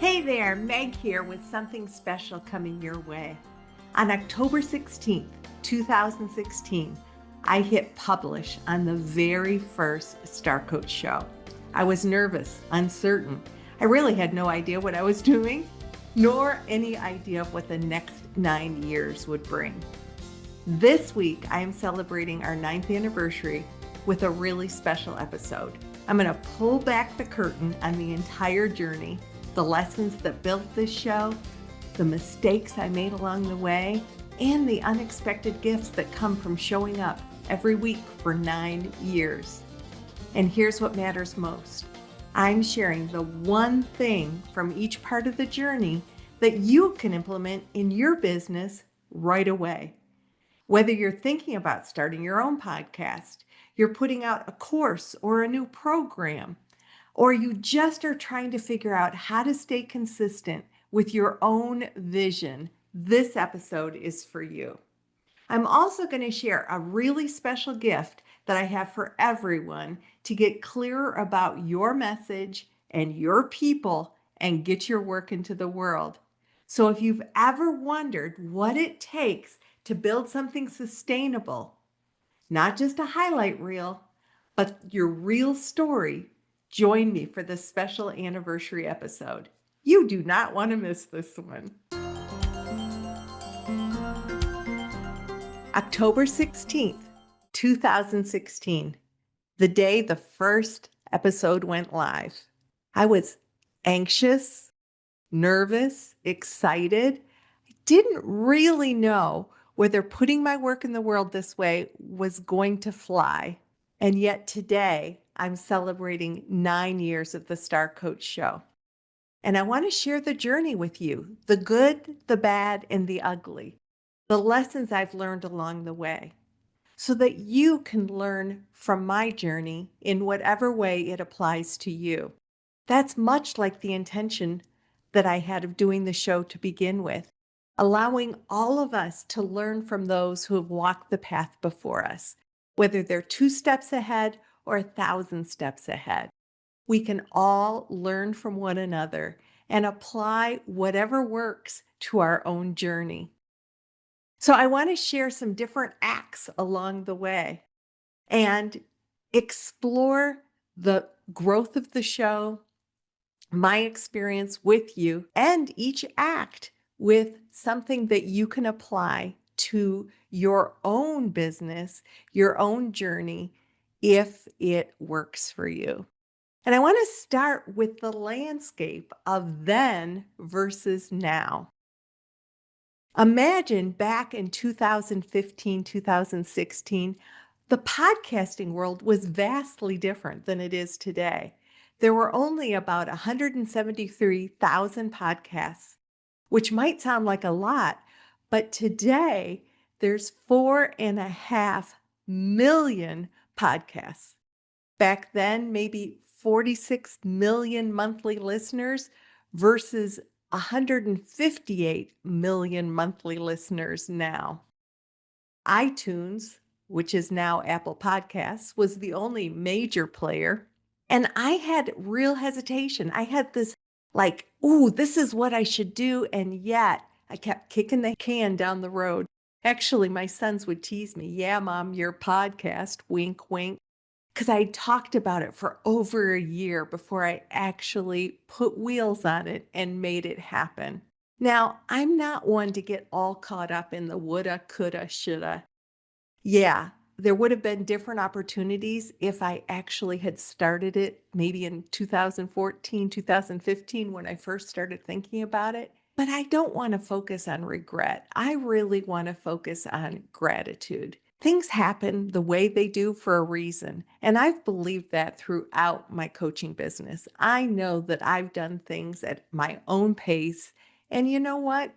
Hey there, Meg here with something special coming your way. On October 16th, 2016, I hit publish on the very first Star Coach show. I was nervous, uncertain. I really had no idea what I was doing, nor any idea of what the next 9 years would bring. This week, I am celebrating our 9th anniversary with a really special episode. I'm going to pull back the curtain on the entire journey, the lessons that built this show, the mistakes I made along the way, and the unexpected gifts that come from showing up every week for 9 years. And here's what matters most. I'm sharing the one thing from each part of the journey that you can implement in your business right away. Whether you're thinking about starting your own podcast, you're putting out a course or a new program, or you just are trying to figure out how to stay consistent with your own vision, this episode is for you. I'm also going to share a really special gift that I have for everyone to get clearer about your message and your people and get your work into the world. So if you've ever wondered what it takes to build something sustainable, not just a highlight reel, but your real story, join me for this special anniversary episode. You do not want to miss this one. October 16th, 2016, the day the first episode went live. I was anxious, nervous, excited. I didn't really know whether putting my work in the world this way was going to fly. And yet today, I'm celebrating 9 years of the Star Coach Show. And I want to share the journey with you, the good, the bad, and the ugly, the lessons I've learned along the way, so that you can learn from my journey in whatever way it applies to you. That's much like the intention that I had of doing the show to begin with, allowing all of us to learn from those who have walked the path before us, whether they're 2 steps ahead or 1,000 steps ahead. We can all learn from one another and apply whatever works to our own journey. So I want to share some different acts along the way and explore the growth of the show, my experience with you, and each act with something that you can apply to your own business, your own journey, if it works for you. And I want to start with the landscape of then versus now. Imagine back in 2015, 2016, the podcasting world was vastly different than it is today. There were only about 173,000 podcasts, which might sound like a lot, but today there's 4.5 million podcasts. Back then, maybe 46 million monthly listeners versus 158 million monthly listeners now. iTunes, which is now Apple Podcasts, was the only major player. And I had real hesitation. I had this ooh, this is what I should do. And yet I kept kicking the can down the road. Actually, my sons would tease me. Yeah, Mom, your podcast, wink, wink. Because I talked about it for over a year before I actually put wheels on it and made it happen. Now, I'm not one to get all caught up in the woulda, coulda, shoulda. Yeah, there would have been different opportunities if I actually had started it maybe in 2014, 2015 when I first started thinking about it. But I don't want to focus on regret. I really want to focus on gratitude. Things happen the way they do for a reason. And I've believed that throughout my coaching business. I know that I've done things at my own pace. And you know what?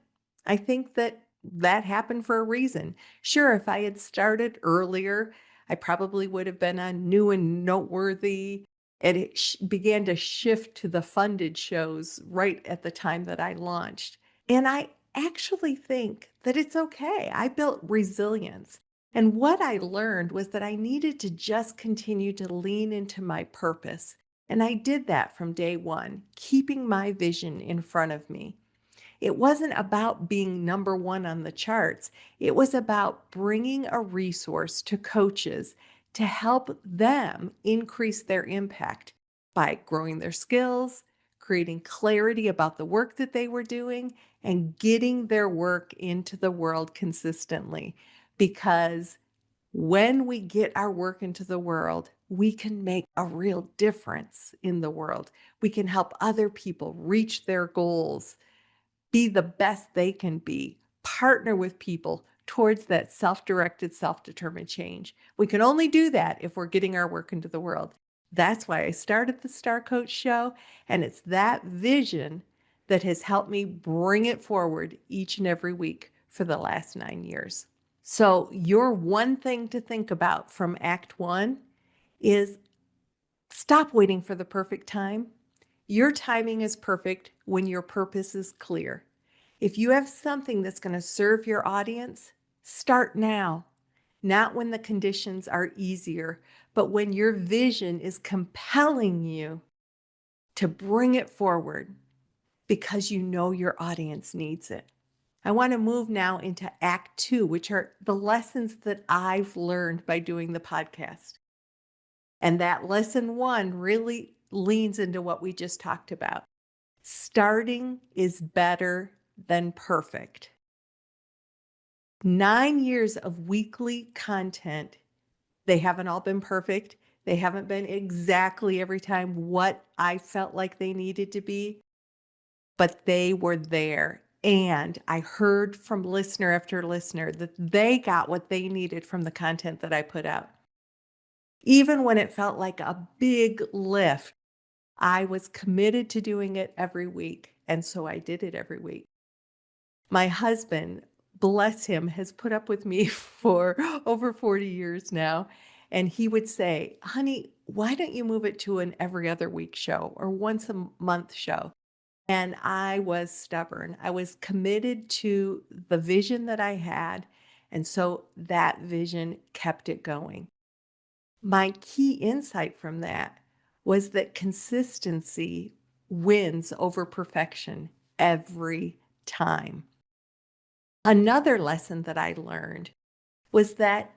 I think that happened for a reason. Sure, if I had started earlier, I probably would have been on New and Noteworthy. And it began to shift to the funded shows right at the time that I launched. And I actually think that it's okay. I built resilience. And what I learned was that I needed to just continue to lean into my purpose, And I did that from day one, keeping my vision in front of me. It wasn't about being number one on the charts. It was about bringing a resource to coaches to help them increase their impact by growing their skills, creating clarity about the work that they were doing, and getting their work into the world consistently. Because when we get our work into the world, we can make a real difference in the world. We can help other people reach their goals, be the best they can be, partner with people towards that self-directed, self-determined change. We can only do that if we're getting our work into the world. That's why I started the Star Coach Show, and it's that vision that has helped me bring it forward each and every week for the last 9 years. So your one thing to think about from Act 1 is stop waiting for the perfect time. Your timing is perfect when your purpose is clear. If you have something that's going to serve your audience, start now. Not when the conditions are easier, but when your vision is compelling you to bring it forward because you know your audience needs it. I want to move now into Act 2, which are the lessons that I've learned by doing the podcast. And that lesson 1 really leans into what we just talked about. Starting is better than perfect. 9 years of weekly content. They haven't all been perfect. They haven't been exactly every time what I felt like they needed to be, but they were there. And I heard from listener after listener that they got what they needed from the content that I put out. Even when it felt like a big lift, I was committed to doing it every week. And so I did it every week. My husband, bless him, has put up with me for over 40 years now. And he would say, honey, why don't you move it to an every other week show or once a month show? And I was stubborn. I was committed to the vision that I had. And so that vision kept it going. My key insight from that was that consistency wins over perfection every time. Another lesson that I learned was that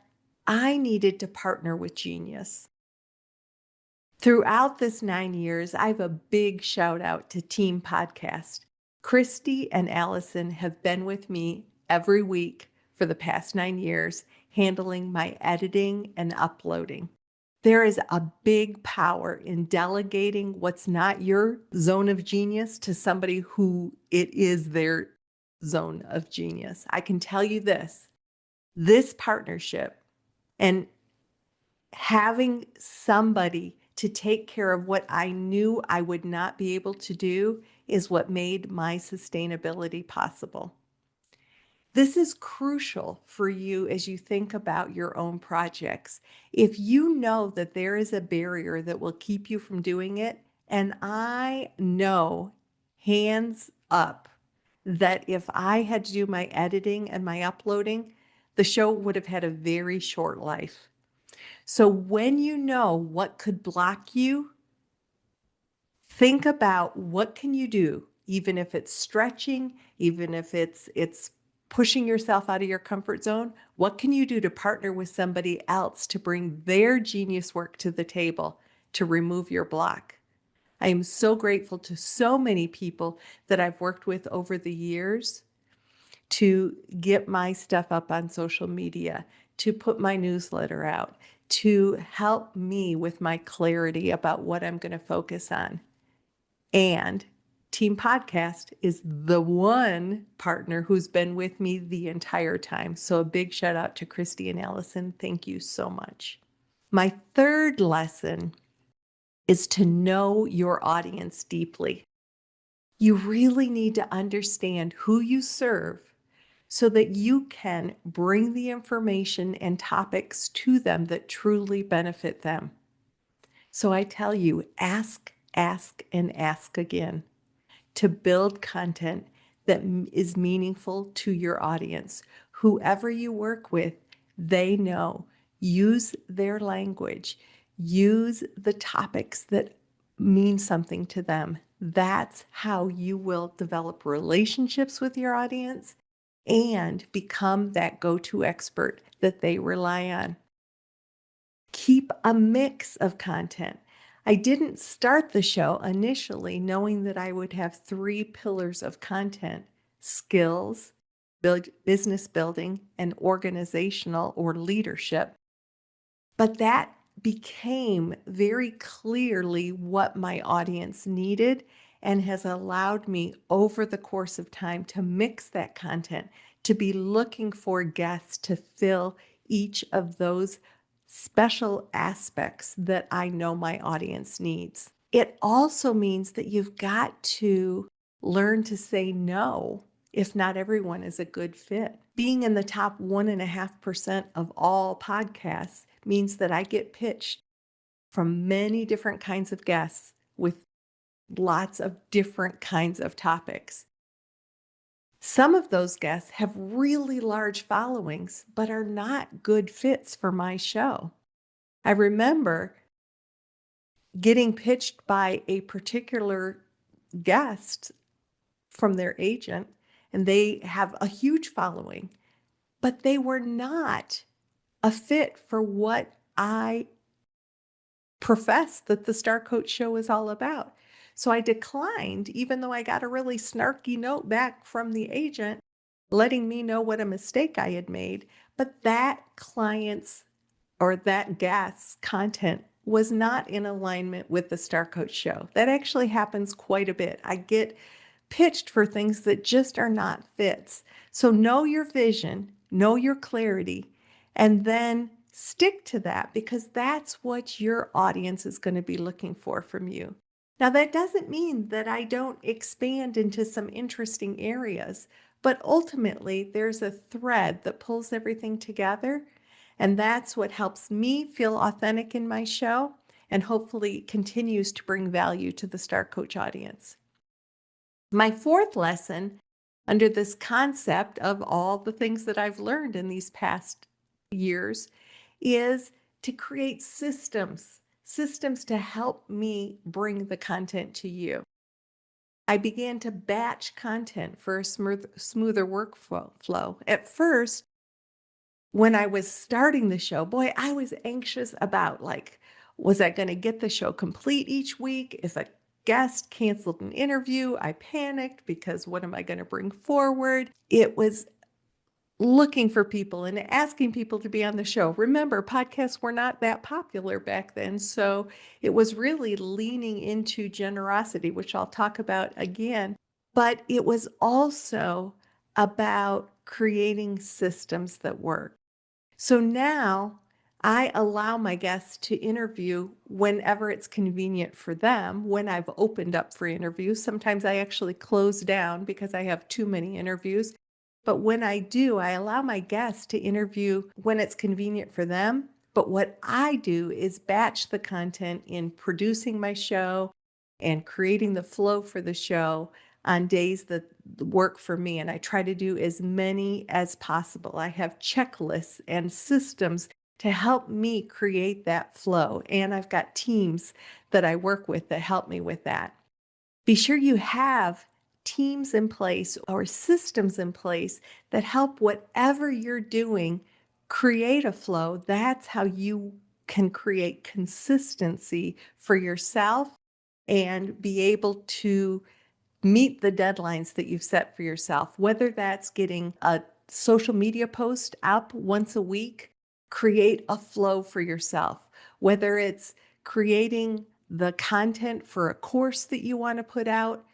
I needed to partner with genius. Throughout this 9 years, I have a big shout out to Team Podcast. Christy and Allison have been with me every week for the past 9 years, handling my editing and uploading. There is a big power in delegating what's not your zone of genius to somebody who it is their zone of genius. I can tell you this partnership and having somebody to take care of what I knew I would not be able to do is what made my sustainability possible. This is crucial for you as you think about your own projects. If you know that there is a barrier that will keep you from doing it, and I know, hands up, that if I had to do my editing and my uploading, the show would have had a very short life. So when you know what could block you, think about what can you do, even if it's stretching, even if it's pushing yourself out of your comfort zone. What can you do to partner with somebody else to bring their genius work to the table to remove your block? I am so grateful to so many people that I've worked with over the years to get my stuff up on social media, to put my newsletter out, to help me with my clarity about what I'm going to focus on. And Team Podcast is the one partner who's been with me the entire time. So a big shout out to Christy and Allison. Thank you so much. My third lesson is to know your audience deeply. You really need to understand who you serve so that you can bring the information and topics to them that truly benefit them. So I tell you, ask, and ask again to build content that is meaningful to your audience. Whoever you work with, they know. Use their language. Use the topics that mean something to them. That's how you will develop relationships with your audience and become that go-to expert that they rely on. Keep a mix of content. I didn't start the show initially knowing that I would have three pillars of content: skills, business building, and organizational or leadership. But that became very clearly what my audience needed and has allowed me over the course of time to mix that content, to be looking for guests to fill each of those special aspects that I know my audience needs. It also means that you've got to learn to say no if not everyone is a good fit. Being in the top 1.5% of all podcasts means that I get pitched from many different kinds of guests with lots of different kinds of topics. Some of those guests have really large followings, but are not good fits for my show. I remember getting pitched by a particular guest from their agent, and they have a huge following, but they were not a fit for what I profess that the Star Coach Show is all about. So I declined, even though I got a really snarky note back from the agent letting me know what a mistake I had made. But that client's or that guest's content was not in alignment with the Star Coach Show. That actually happens quite a bit. I get pitched for things that just are not fits. So know your vision, know your clarity, and then stick to that because that's what your audience is going to be looking for from you. Now, that doesn't mean that I don't expand into some interesting areas, but ultimately there's a thread that pulls everything together. And that's what helps me feel authentic in my show and hopefully continues to bring value to the Star Coach audience. My fourth lesson under this concept of all the things that I've learned in these past years is to create systems to help me bring the content to you. I began to batch content for a smoother workflow. At first, when I was starting the show, boy, I was anxious about like, was I going to get the show complete each week? If a guest canceled an interview, I panicked because what am I going to bring forward? It was looking for people and asking people to be on the show. Remember, podcasts were not that popular back then. So it was really leaning into generosity, which I'll talk about again. But it was also about creating systems that work. So now I allow my guests to interview whenever it's convenient for them, when I've opened up for interviews. Sometimes I actually close down because I have too many interviews. But when I do, I allow my guests to interview when it's convenient for them. But what I do is batch the content in producing my show and creating the flow for the show on days that work for me. And I try to do as many as possible. I have checklists and systems to help me create that flow. And I've got teams that I work with that help me with that. Be sure you have teams in place or systems in place that help whatever you're doing create a flow. That's how you can create consistency for yourself and be able to meet the deadlines that you've set for yourself, whether that's getting a social media post up once a week, create a flow for yourself, whether it's creating the content for a course that you want to put out,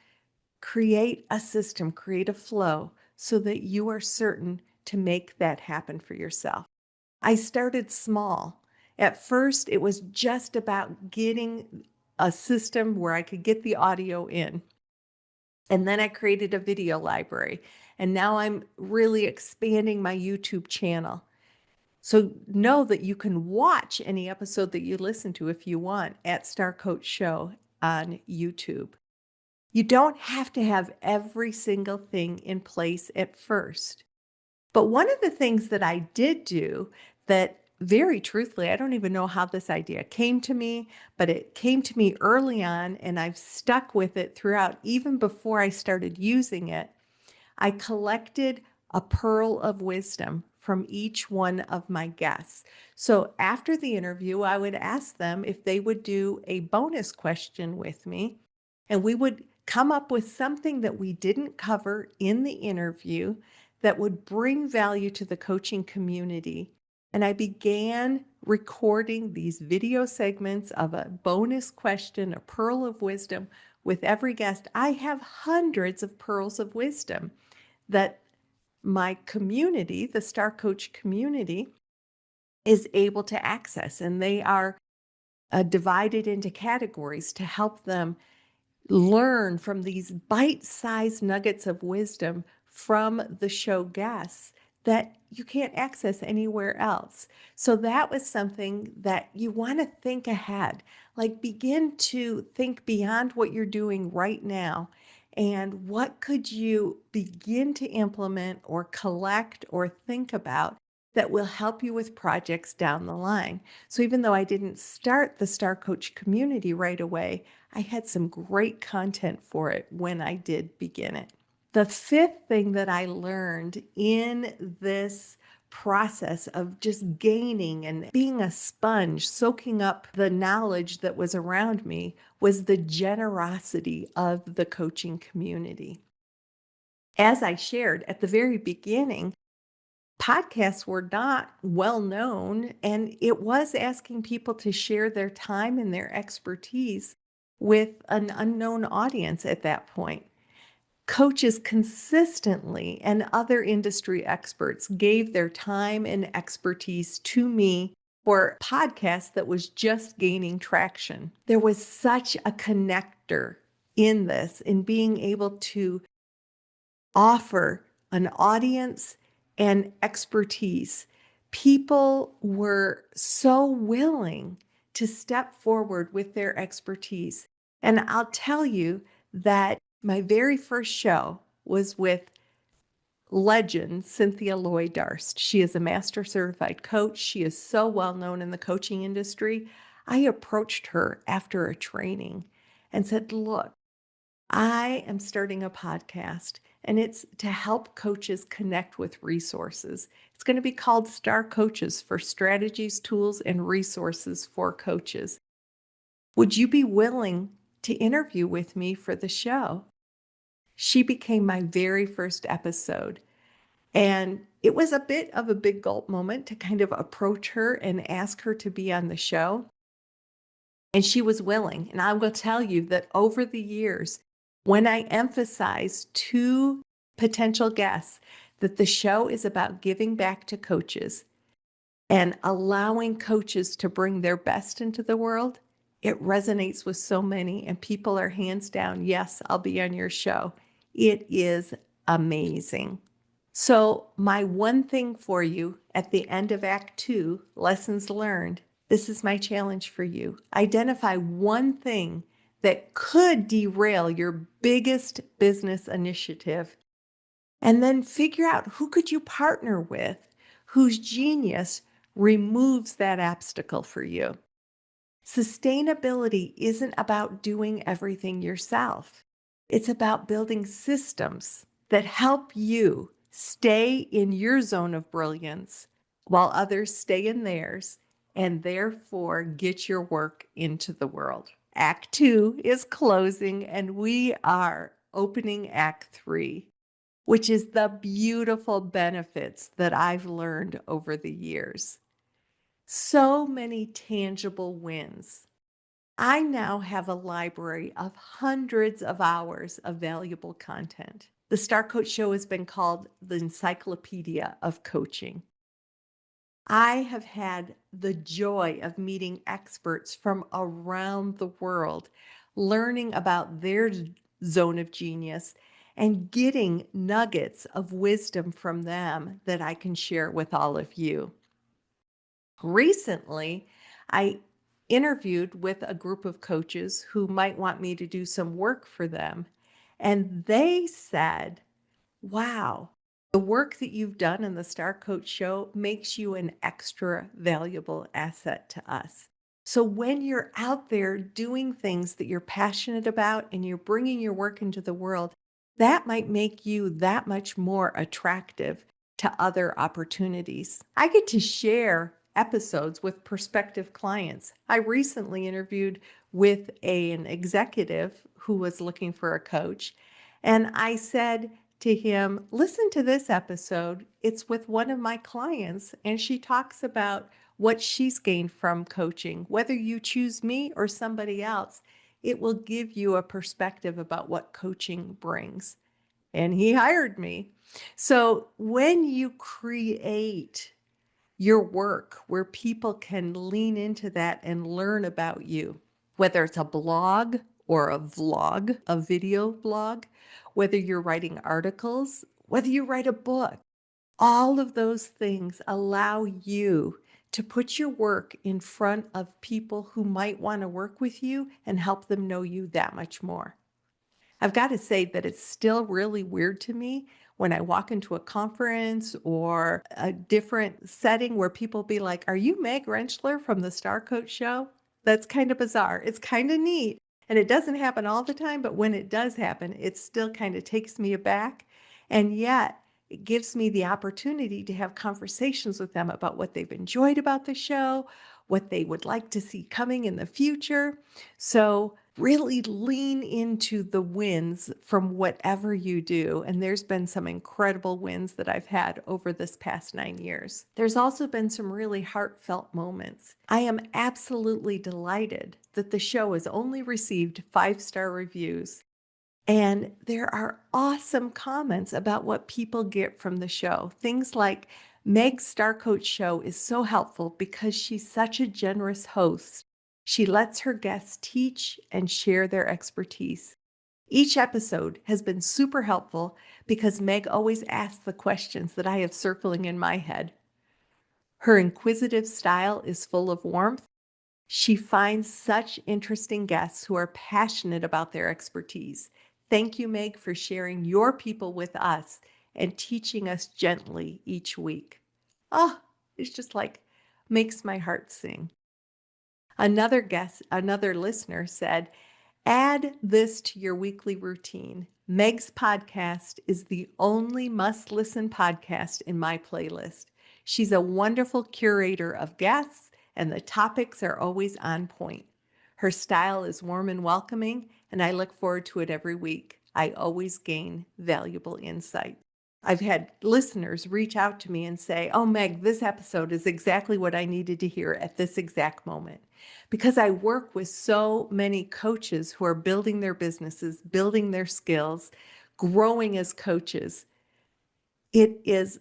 create a system, create a flow so that you are certain to make that happen for yourself. I started small. At first, it was just about getting a system where I could get the audio in. And then I created a video library. And now I'm really expanding my YouTube channel. So know that you can watch any episode that you listen to if you want at Star Coach Show on YouTube. You don't have to have every single thing in place at first. But one of the things that I did do that very truthfully, I don't even know how this idea came to me, but it came to me early on and I've stuck with it throughout, even before I started using it. I collected a pearl of wisdom from each one of my guests. So after the interview, I would ask them if they would do a bonus question with me, and we would come up with something that we didn't cover in the interview that would bring value to the coaching community. And I began recording these video segments of a bonus question, a pearl of wisdom with every guest. I have hundreds of pearls of wisdom that my community, the Star Coach community, is able to access. And they are divided into categories to help them learn from these bite-sized nuggets of wisdom from the show guests that you can't access anywhere else. So that was something that you want to think ahead, like begin to think beyond what you're doing right now. And what could you begin to implement or collect or think about that will help you with projects down the line? So even though I didn't start the Star Coach community right away, I had some great content for it when I did begin it. The fifth thing that I learned in this process of just gaining and being a sponge, soaking up the knowledge that was around me, was the generosity of the coaching community. As I shared at the very beginning, podcasts were not well known, and it was asking people to share their time and their expertise with an unknown audience at that point. Coaches consistently and other industry experts gave their time and expertise to me for podcasts that was just gaining traction. There was such a connector in this, in being able to offer an audience and expertise. People were so willing to step forward with their expertise. And I'll tell you that my very first show was with legend Cynthia Lloyd Darst. She is a master certified coach. She is so well known in the coaching industry. I approached her after a training and said, "Look, I am starting a podcast, and it's to help coaches connect with resources. It's going to be called Star Coaches, for strategies, tools, and resources for coaches. Would you be willing to interview with me for the show?" She became my very first episode. And it was a bit of a big gulp moment to kind of approach her and ask her to be on the show. And she was willing. And I will tell you that over the years, when I emphasize to potential guests that the show is about giving back to coaches and allowing coaches to bring their best into the world, it resonates with so many, and people are hands down, "Yes, I'll be on your show." It is amazing. So, my one thing for you at the end of Act 2, Lessons Learned, this is my challenge for you. Identify one thing that could derail your biggest business initiative, and then figure out who could you partner with whose genius removes that obstacle for you. Sustainability isn't about doing everything yourself. It's about building systems that help you stay in your zone of brilliance while others stay in theirs, and therefore get your work into the world. Act 2 is closing, and we are opening Act 3, which is the beautiful benefits that I've learned over the years. So many tangible wins. I now have a library of hundreds of hours of valuable content. The Star Coach Show has been called the encyclopedia of coaching. I have had the joy of meeting experts from around the world, learning about their zone of genius and getting nuggets of wisdom from them that I can share with all of you. Recently, I interviewed with a group of coaches who might want me to do some work for them. And they said, "Wow, The work that you've done in the Star Coach Show makes you an extra valuable asset to us. So when you're out there doing things that you're passionate about and you're bringing your work into the world, that might make you that much more attractive to other opportunities. I get to share episodes with prospective clients. I recently interviewed with an executive who was looking for a coach, and I said, to him, listen to this episode. It's with one of my clients, and she talks about what she's gained from coaching. Whether you choose me or somebody else, it will give you a perspective about what coaching brings. And he hired me. So when you create your work where people can lean into that and learn about you, whether it's a blog or a vlog, a video blog, whether you're writing articles, whether you write a book, all of those things allow you to put your work in front of people who might want to work with you and help them know you that much more. I've got to say that it's still really weird to me when I walk into a conference or a different setting where people be like, "Are you Meg Rentschler from the Star Coach Show?" That's kind of bizarre. It's kind of neat. And it doesn't happen all the time, but when it does happen, it still kind of takes me aback. And yet, it gives me the opportunity to have conversations with them about what they've enjoyed about the show, what they would like to see coming in the future. So, really lean into the wins from whatever you do. And there's been some incredible wins that I've had over this past 9 years. There's also been some really heartfelt moments. I am absolutely delighted that the show has only received 5-star reviews. And there are awesome comments about what people get from the show. Things like, Meg's Star Coach Show is so helpful because she's such a generous host. She lets her guests teach and share their expertise. Each episode has been super helpful because Meg always asks the questions that I have circling in my head. Her inquisitive style is full of warmth. She finds such interesting guests who are passionate about their expertise. Thank you, Meg, for sharing your people with us and teaching us gently each week. Oh, it's just like makes my heart sing. Another listener said, add this to your weekly routine. Meg's podcast is the only must-listen podcast in my playlist. She's a wonderful curator of guests, and the topics are always on point. Her style is warm and welcoming, and I look forward to it every week. I always gain valuable insight. I've had listeners reach out to me and say, oh, Meg, this episode is exactly what I needed to hear at this exact moment. Because I work with so many coaches who are building their businesses, building their skills, growing as coaches, it is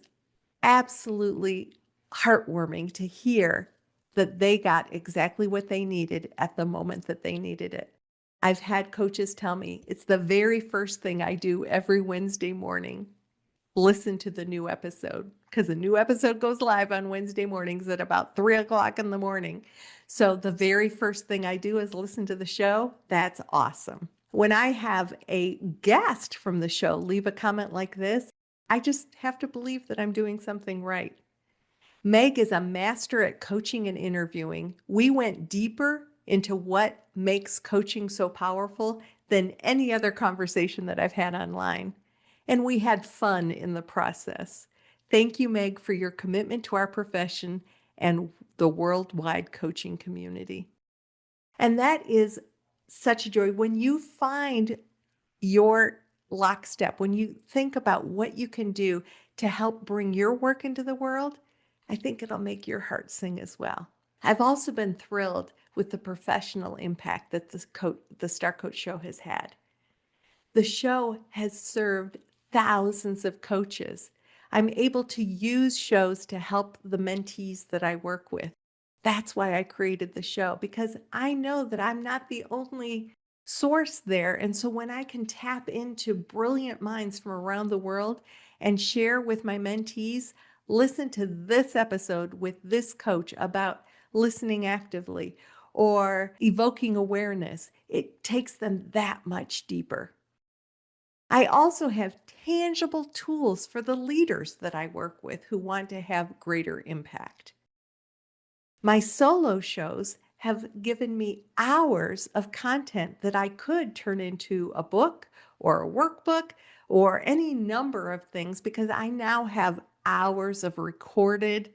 absolutely heartwarming to hear that they got exactly what they needed at the moment that they needed it. I've had coaches tell me it's the very first thing I do every Wednesday morning. Listen to the new episode, because a new episode goes live on Wednesday mornings at about 3 o'clock in the morning. So the very first thing I do is listen to the show. That's awesome. When I have a guest from the show leave a comment like this, I just have to believe that I'm doing something right. Meg is a master at coaching and interviewing. We went deeper into what makes coaching so powerful than any other conversation that I've had online. And we had fun in the process. Thank you, Meg, for your commitment to our profession and the worldwide coaching community. And that is such a joy. When you find your lockstep, when you think about what you can do to help bring your work into the world, I think it'll make your heart sing as well. I've also been thrilled with the professional impact that the Star Coach Show has had. The show has served thousands of coaches. I'm able to use shows to help the mentees that I work with. That's why I created the show, because I know that I'm not the only source there. And so when I can tap into brilliant minds from around the world and share with my mentees, listen to this episode with this coach about listening actively or evoking awareness, it takes them that much deeper. I also have tangible tools for the leaders that I work with who want to have greater impact. My solo shows have given me hours of content that I could turn into a book or a workbook or any number of things because I now have hours of recorded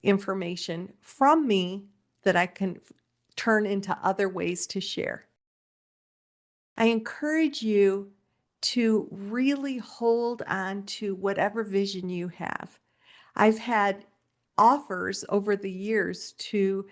information from me that I can turn into other ways to share. I encourage you to really hold on to whatever vision you have. I've had offers over the years to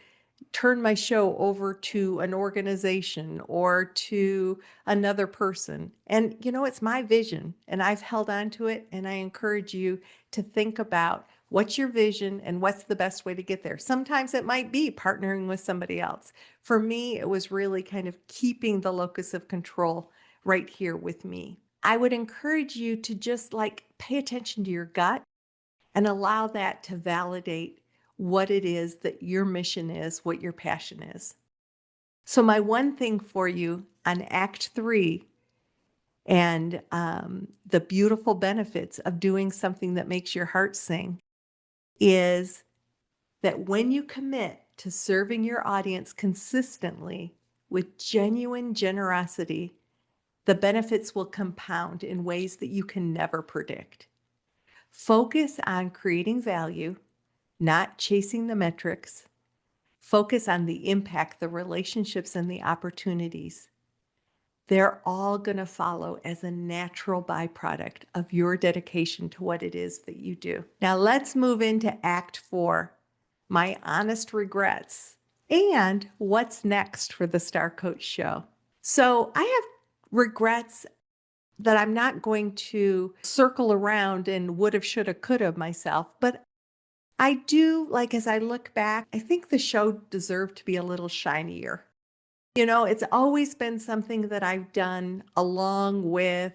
turn my show over to an organization or to another person. And, it's my vision and I've held on to it. And I encourage you to think about what's your vision and what's the best way to get there. Sometimes it might be partnering with somebody else. For me, it was really kind of keeping the locus of control right here with me. I would encourage you to just pay attention to your gut and allow that to validate what it is that your mission is, what your passion is. So, my one thing for you on Act Three and the beautiful benefits of doing something that makes your heart sing is that when you commit to serving your audience consistently with genuine generosity, the benefits will compound in ways that you can never predict. Focus on creating value, not chasing the metrics. Focus on the impact, the relationships, and the opportunities. They're all going to follow as a natural byproduct of your dedication to what it is that you do. Now, let's move into Act Four, my honest regrets, and what's next for the Star Coach Show. So, I have regrets that I'm not going to circle around and would have, should have, could have myself, but I do, as I look back, I think the show deserved to be a little shinier. It's always been something that I've done along with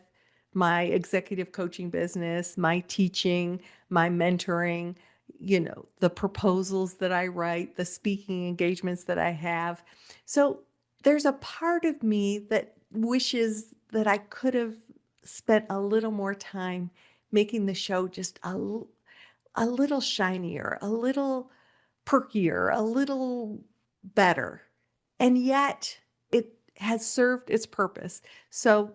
my executive coaching business, my teaching, my mentoring, the proposals that I write, the speaking engagements that I have. So there's a part of me that wishes that I could have spent a little more time making the show just a little shinier, a little perkier, a little better. And yet it has served its purpose. So,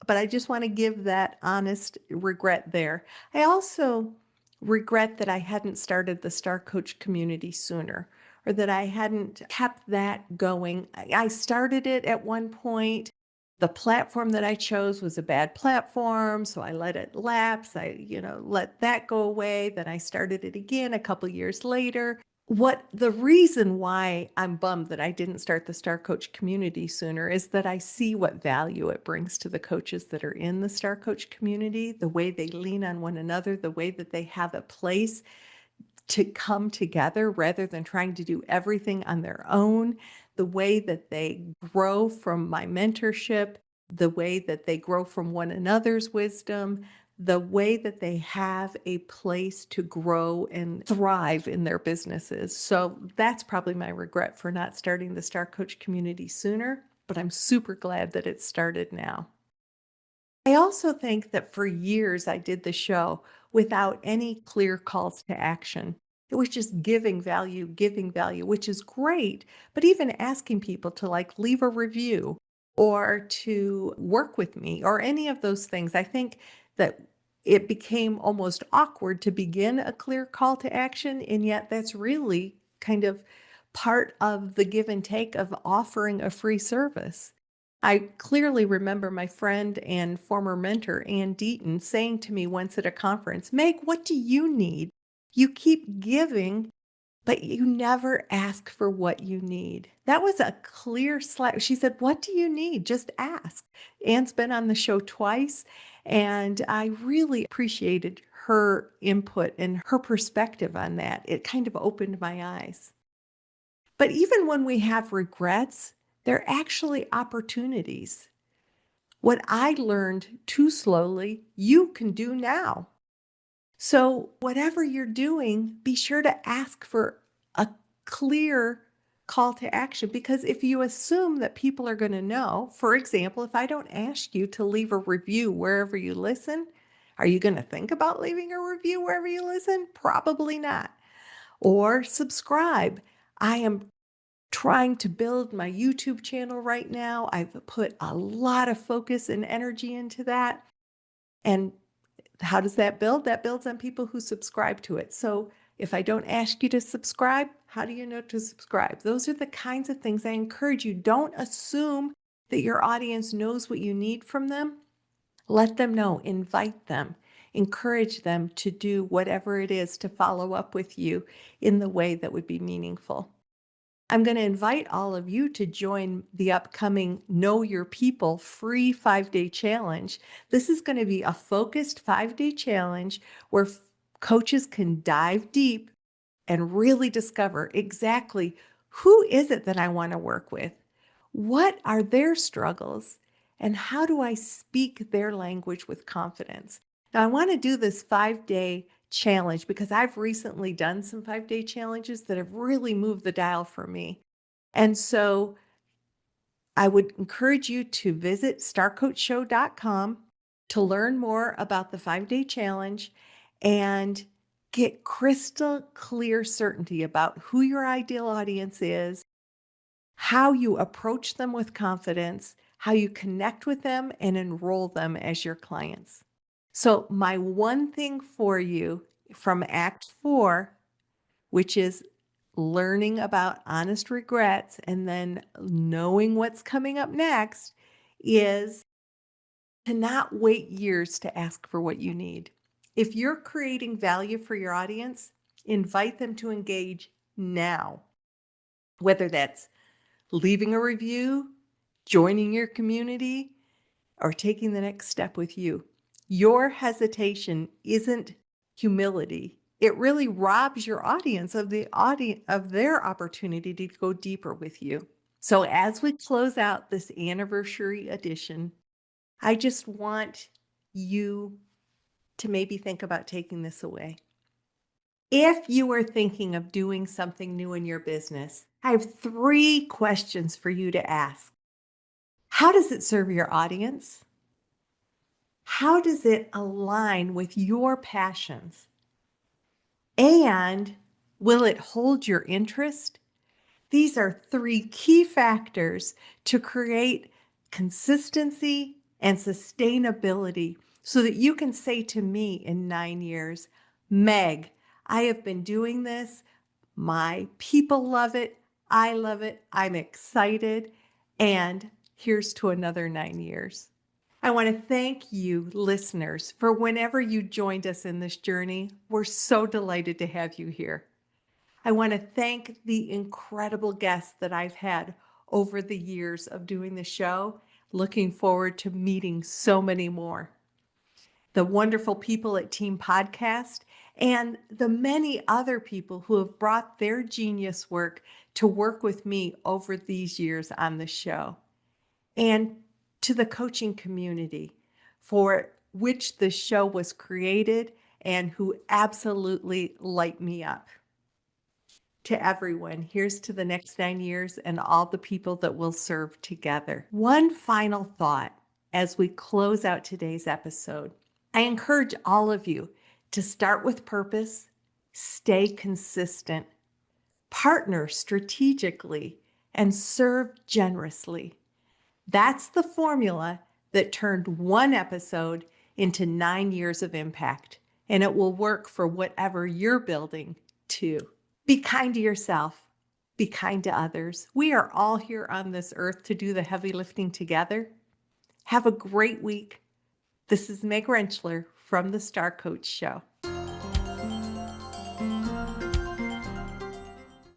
but I just want to give that honest regret there. I also regret that I hadn't started the Star Coach community sooner or that I hadn't kept that going. I started it at one point. The platform that I chose was a bad platform, so I let it lapse. Let that go away. Then I started it again a couple years later. The reason why I'm bummed that I didn't start the Star Coach community sooner is that I see what value it brings to the coaches that are in the Star Coach community, the way they lean on one another, the way that they have a place to come together rather than trying to do everything on their own, the way that they grow from my mentorship, the way that they grow from one another's wisdom, the way that they have a place to grow and thrive in their businesses. So that's probably my regret for not starting the Star Coach community sooner, but I'm super glad that it started now. I also think that for years I did the show without any clear calls to action. It was just giving value, which is great. But even asking people to leave a review or to work with me or any of those things, I think that it became almost awkward to begin a clear call to action. And yet that's really kind of part of the give and take of offering a free service. I clearly remember my friend and former mentor, Ann Deaton, saying to me once at a conference, Meg, what do you need? You keep giving, but you never ask for what you need. That was a clear slap. She said, what do you need? Just ask. Ann's been on the show twice, and I really appreciated her input and her perspective on that. It kind of opened my eyes. But even when we have regrets, they're actually opportunities. What I learned too slowly, you can do now. So, whatever you're doing, be sure to ask for a clear call to action, because if you assume that people are going to know, for example, if I don't ask you to leave a review wherever you listen, are you going to think about leaving a review wherever you listen? Probably not. Or subscribe. I am trying to build my YouTube channel right now. I've put a lot of focus and energy into that. And how does that build? That builds on people who subscribe to it. So if I don't ask you to subscribe, how do you know to subscribe? Those are the kinds of things I encourage you. Don't assume that your audience knows what you need from them. Let them know, invite them, encourage them to do whatever it is to follow up with you in the way that would be meaningful. I'm going to invite all of you to join the upcoming Know Your People free 5-day challenge. This is going to be a focused 5-day challenge where coaches can dive deep and really discover exactly who is it that I want to work with? What are their struggles? And how do I speak their language with confidence? Now, I want to do this 5-day challenge because I've recently done some 5-day challenges that have really moved the dial for me. And so I would encourage you to visit starcoachshow.com to learn more about the 5-day challenge and get crystal clear certainty about who your ideal audience is, how you approach them with confidence, how you connect with them and enroll them as your clients. So my one thing for you from Act 4, which is learning about honest regrets and then knowing what's coming up next, is to not wait years to ask for what you need. If you're creating value for your audience, invite them to engage now, whether that's leaving a review, joining your community, or taking the next step with you. Your hesitation isn't humility. It really robs your audience of their opportunity to go deeper with you. So as we close out this anniversary edition, I just want you to maybe think about taking this away. If you are thinking of doing something new in your business, I have 3 questions for you to ask. How does it serve your audience? How does it align with your passions? And will it hold your interest? These are 3 key factors to create consistency and sustainability so that you can say to me in 9 years, Meg, I have been doing this. My people love it. I love it. I'm excited. And here's to another 9 years. I want to thank you, listeners, for whenever you joined us in this journey. We're so delighted to have you here. I want to thank the incredible guests that I've had over the years of doing the show. Looking forward to meeting so many more. The wonderful people at Team Podcast and the many other people who have brought their genius work to work with me over these years on the show. And to the coaching community for which the show was created and who absolutely light me up. To everyone, here's to the next 9 years and all the people that will serve together. One final thought as we close out today's episode. I encourage all of you to start with purpose, stay consistent, partner strategically, and serve generously. That's the formula that turned one episode into 9 years of impact, and it will work for whatever you're building too. Be kind to yourself. Be kind to others. We are all here on this earth to do the heavy lifting together. Have a great week. This is Meg Rentschler from the Star Coach Show.